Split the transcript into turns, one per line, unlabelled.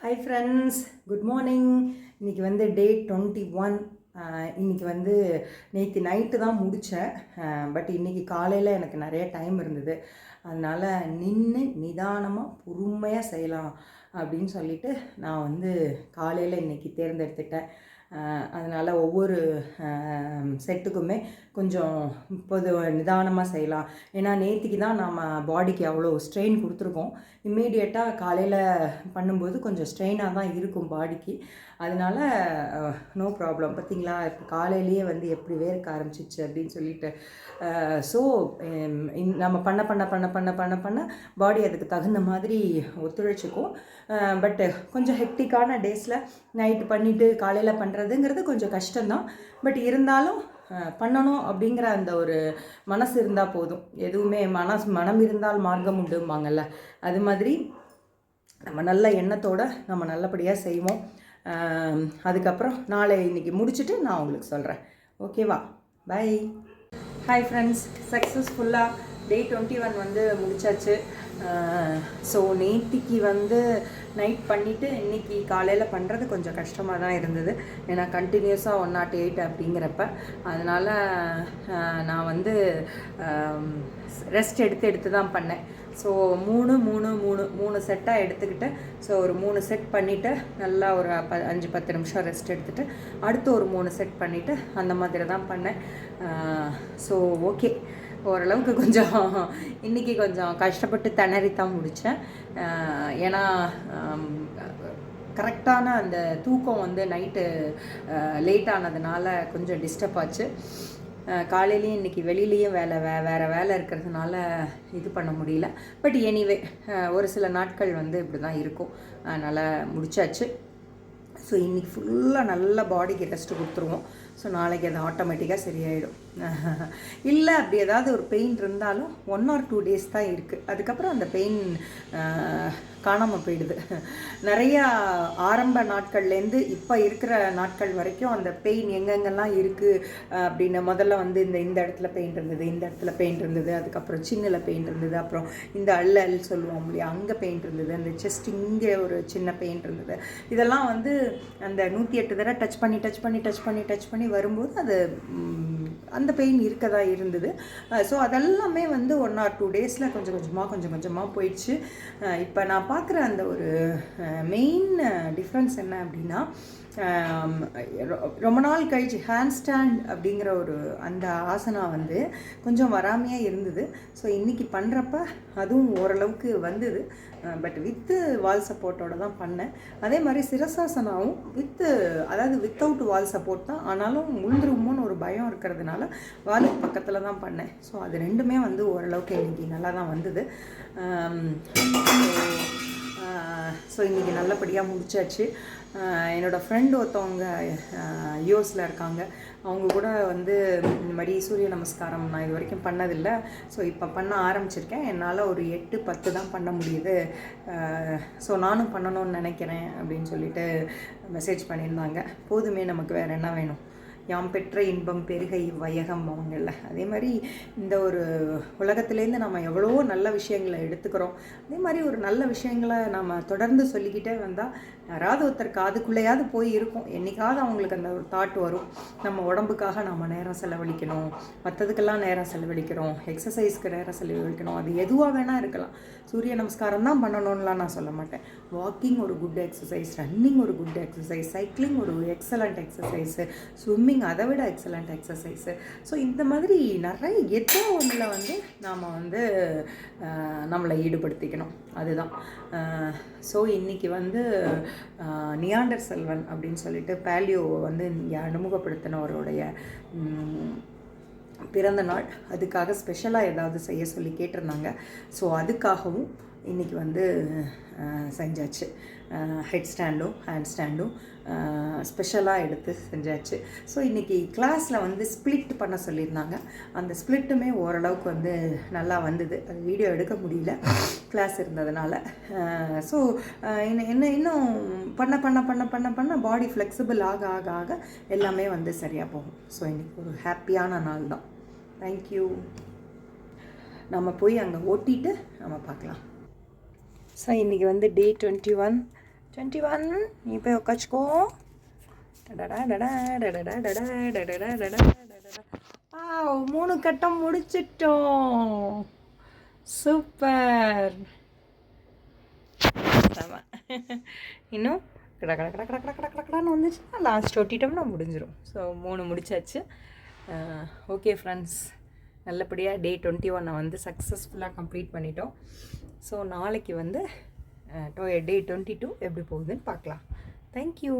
Hi friends, good morning. இன்றைக்கி வந்து டே 21. இன்றைக்கி வந்து நேற்று நைட்டு தான் முடித்தேன். பட் இன்றைக்கி காலையில் எனக்கு நிறைய டைம் இருந்தது. அதனால் நின்று நிதானமாக பொறுமையாக செய்யலாம் அப்படின்னு சொல்லிட்டு நான் வந்து காலையில் இன்றைக்கி தேர்ந்தெடுத்துட்டேன். அதனால் ஒவ்வொரு செட்டுக்குமே கொஞ்சம் இப்போது நிதானமாக செய்யலாம். ஏன்னா நேற்றுக்கு தான் நம்ம பாடிக்கு அவ்வளோ ஸ்ட்ரெயின் கொடுத்துருக்கோம். இம்மீடியட்டாக காலையில் பண்ணும்போது கொஞ்சம் ஸ்ட்ரெயினாக தான் இருக்கும் பாடிக்கு. அதனால் நோ ப்ராப்ளம். பார்த்திங்களா, இப்போ காலையிலேயே வந்து எப்படி வேர்க்க ஆரம்பிச்சிச்சு அப்படின்னு சொல்லிட்டு. ஸோ நம்ம பண்ண பண்ண பண்ண பண்ண பண்ண பண்ண பாடி அதுக்கு தகுந்த மாதிரி ஒத்துழைச்சிக்கும். பட்டு கொஞ்சம் ஹெக்டிக்கான டேஸில் நைட்டு பண்ணிவிட்டு காலையில் பண்ணுறதுங்கிறது கொஞ்சம் கஷ்டம்தான். பட் இருந்தாலும் பண்ணணும் அப்படிங்கிற அந்த ஒரு மனசு இருந்தால் போதும். எதுவுமே மனம் இருந்தால் மார்க்கம் உண்டும்பாங்கள்ல, அது மாதிரி நம்ம நல்ல எண்ணத்தோடு நம்ம நல்லபடியாக செய்வோம். அதுக்கப்புறம் இன்றைக்கி முடிச்சுட்டு நான் உங்களுக்கு சொல்கிறேன். ஓகேவா? பை. ஹாய் ஃப்ரெண்ட்ஸ், சக்ஸஸ்ஃபுல்லாக டே 21 வந்து முடித்தாச்சு. ஸோ நேத்திக்கு வந்து நைட் பண்ணிவிட்டு இன்றைக்கி காலையில் பண்ணுறது கொஞ்சம் கஷ்டமாக தான் இருந்தது. ஏன்னா கண்டினியூஸாக 108 அப்படிங்கிறப்ப. அதனால் நான் வந்து ரெஸ்ட் எடுத்து தான் பண்ணேன். ஸோ 3 செட்டாக எடுத்துக்கிட்டு, ஸோ ஒரு 3 செட் பண்ணிவிட்டு நல்லா ஒரு 5-10 நிமிஷம் ரெஸ்ட் எடுத்துகிட்டு அடுத்து ஒரு 3 செட் பண்ணிவிட்டு அந்த மாதிரி தான் பண்ணேன். ஸோ ஓகே, ஓரளவுக்கு கொஞ்சம் இன்றைக்கி கொஞ்சம் கஷ்டப்பட்டு திணறி தான் முடித்தேன். ஏன்னா கரெக்டான அந்த தூக்கம் வந்து நைட்டு லேட் ஆனதுனால கொஞ்சம் டிஸ்டர்ப் ஆச்சு. காலையிலையும் இன்றைக்கி வெளியிலையும் வேறு வேலை இருக்கிறதுனால இது பண்ண முடியல. பட் எனிவே ஒரு சில நாட்கள் வந்து இப்படி தான் இருக்கும். அதனால் முடித்தாச்சு. ஸோ இன்றைக்கி ஃபுல்லாக நல்ல பாடிக்கு ரெஸ்ட்டு கொடுத்துருவோம். ஸோ நாளைக்கு அது ஆட்டோமேட்டிக்காக சரியாயிடும். இல்லை அப்படி ஏதாவது ஒரு பெயின் இருந்தாலும் 1 or 2 days தான் இருக்குது. அதுக்கப்புறம் அந்த பெயின் காணாமல் போயிடுது. நிறையா ஆரம்ப நாட்கள்லேருந்து இப்போ இருக்கிற நாட்கள் வரைக்கும் அந்த பெயின் எங்கெங்கெல்லாம் இருக்குது அப்படின்னு முதல்ல வந்து இந்த இடத்துல பெயின் இருந்தது, இந்த இடத்துல பெயின் இருந்தது, அதுக்கப்புறம் சின்னில் பெயின் இருந்தது, அப்புறம் இந்த அல் சொல்லுவோம் இல்லையா, அங்கே பெயின் இருந்தது, அந்த செஸ்ட் இங்கே ஒரு சின்ன பெயின் இருந்தது. இதெல்லாம் வந்து அந்த 108 தடவை டச் பண்ணி வரும்போது அது அந்த பெயின் இருக்கதா இருந்தது. ஸோ அதெல்லாமே வந்து 1 or 2 days கொஞ்சம் கொஞ்சமாக போயிடுச்சு. இப்போ நான் பார்க்குற அந்த ஒரு மெயின் டிஃப்ரென்ஸ் என்ன அப்படின்னா, ரொம்ப நாள் கழிச்சு ஹேண்ட் ஸ்டாண்ட் அப்படிங்கிற ஒரு அந்த ஆசனா வந்து கொஞ்சம் வராமையாக இருந்தது. ஸோ இன்றைக்கி பண்ணுறப்ப அதுவும் ஓரளவுக்கு வந்தது. பட் வித்து வால் சப்போர்ட்டோடு தான் பண்ணேன். அதே மாதிரி சிரசாசனாவும் வித்தவுட் வால் சப்போர்ட் தான். ஆனாலும் முழுந்துருமோன்னு ஒரு பயம் இருக்கிறதுனால வாலுக்கு பக்கத்தில் தான் பண்ணேன். ஸோ அது ரெண்டுமே வந்து ஓரளவுக்கு இன்றைக்கி நல்லா தான் வந்தது. ஸோ இன்றைக்கி நல்லபடியாக முடிச்சாச்சு. என்னோடய ஃப்ரெண்டு ஒருத்தவங்க யூஎஸில் இருக்காங்க. அவங்க கூட வந்து இந்த மாதிரி சூரிய நமஸ்காரம் நான் இது வரைக்கும் பண்ணதில்லை. ஸோ இப்போ பண்ண ஆரம்பிச்சிருக்கேன். என்னால் ஒரு 8-10 தான் பண்ண முடியுது. ஸோ நானும் பண்ணணும்னு நினைக்கிறேன் அப்படின்னு சொல்லிட்டு மெசேஜ் பண்ணியிருந்தாங்க. போதுமே, நமக்கு வேறு என்ன வேணும்? யாம் பெற்ற இன்பம் பெருகை வையகம் அவங்கள்ல. அதே மாதிரி இந்த ஒரு உலகத்துலேருந்து நம்ம எவ்வளோ நல்ல விஷயங்களை எடுத்துக்கிறோம். அதே மாதிரி ஒரு நல்ல விஷயங்களை நம்ம தொடர்ந்து சொல்லிக்கிட்டே வந்தால் யாராவது ஒருத்தர் காதுக்குள்ளேயாவது போய் இருக்கும். என்றைக்காவது அவங்களுக்கு அந்த ஒரு தாட் வரும், நம்ம உடம்புக்காக நம்ம நேரம் செலவழிக்கணும், மற்றதுக்கெல்லாம் நேரம் செலவழிக்கிறோம், எக்ஸசைஸ்க்கு நேரம் செலவழிக்கணும். அது எதுவாக வேணால் இருக்கலாம். சூரிய நமஸ்காரம் தான் பண்ணணும்லாம் நான் சொல்ல மாட்டேன். வாக்கிங் ஒரு குட் எக்ஸசைஸ், ரன்னிங் ஒரு குட் எக்ஸசைஸ், சைக்கிளிங் ஒரு எக்ஸலண்ட் எக்ஸசைஸு, ஸ்விம்மிங் அதை விட எக்ஸலண்ட் எக்ஸசைஸு. ஸோ இந்த மாதிரி நிறைய ஏதோ ஒன்றில் வந்து நாம் வந்து நம்மளை ஈடுபடுத்திக்கணும். அதுதான். ஸோ இன்றைக்கி வந்து நியாண்டர் செல்வன் அப்படின்னு சொல்லிட்டு பேலியோ வந்து அறிமுகப்படுத்தினவருடைய பிறந்த நாள். அதுக்காக ஸ்பெஷலாக ஏதாவது செய்ய சொல்லி கேட்டிருந்தாங்க. ஸோ அதுக்காகவும் இன்றைக்கி வந்து செஞ்சாச்சு. ஹெட் ஸ்டாண்டும் ஹேண்ட் ஸ்டாண்டும் ஸ்பெஷலாக எடுத்து செஞ்சாச்சு. ஸோ இன்றைக்கி கிளாஸில் வந்து ஸ்ப்ளிட் பண்ண சொல்லியிருந்தாங்க. அந்த ஸ்ப்ளிட்டுமே ஓரளவுக்கு வந்து நல்லா வந்தது. அது வீடியோ எடுக்க முடியல கிளாஸ் இருந்ததுனால. ஸோ இன்னும் பண்ண பண்ண பண்ண பண்ண பண்ண பாடி ஃப்ளெக்சிபிள் ஆக ஆக ஆக எல்லாமே வந்து சரியாக போகும். ஸோ இன்றைக்கி ஒரு ஹாப்பியான நாள் தான். தேங்க்யூ. நம்ம போய் அங்கே ஓட்டிட்டு நம்ம பார்க்கலாம். ஸோ இன்றைக்கி வந்து டே 21 21 நீ போய் உட்காச்சிக்கோ. வாவ் 3 கட்டம் முடிச்சிட்டோம். சூப்பர். இன்னும் கடை கடை கடை கடை கடை கடை கடான்னு வந்துச்சுன்னா லாஸ்ட் ஒட்டிட்டோம்னா முடிஞ்சிடும். ஸோ 3 முடிச்சாச்சு. ஓகே ஃப்ரெண்ட்ஸ், நல்லபடியாக டே 21 வந்து சக்ஸஸ்ஃபுல்லாக கம்ப்ளீட் பண்ணிட்டோம். ஸோ நாளைக்கு வந்து டே 22 எப்படி போகுதுன்னு பார்க்கலாம். தேங்க்யூ.